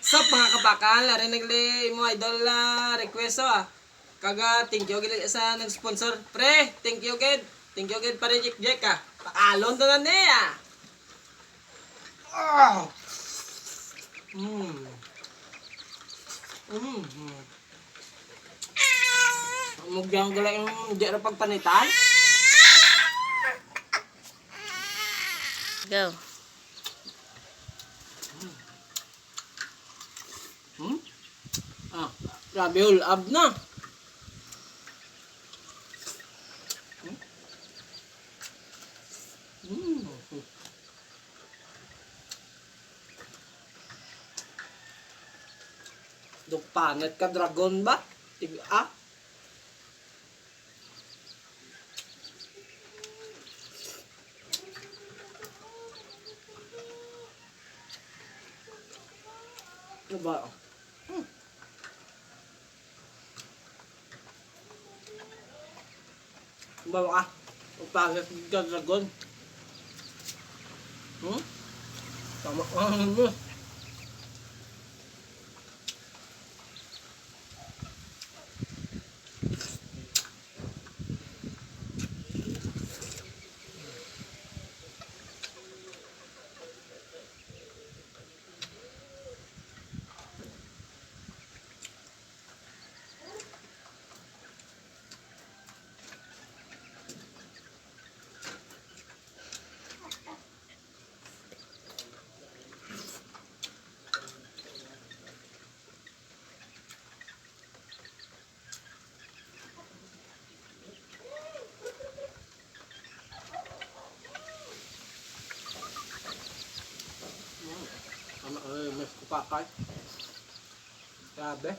Sup mga kabakal, narinig mo idol request Kaga thank you gid sa nag-sponsor. Pre, thank you gid. Thank you gid para Jack Pakalon to na niya. Mugyang gala yung di ra pagpanitan. Go. Grabe ulab na. Dupanet ka dragon ba? Tiga. Ano ba? Bawa ka. Upagat ka dragon. Tama ka mo. Mas kupakay. Grabe.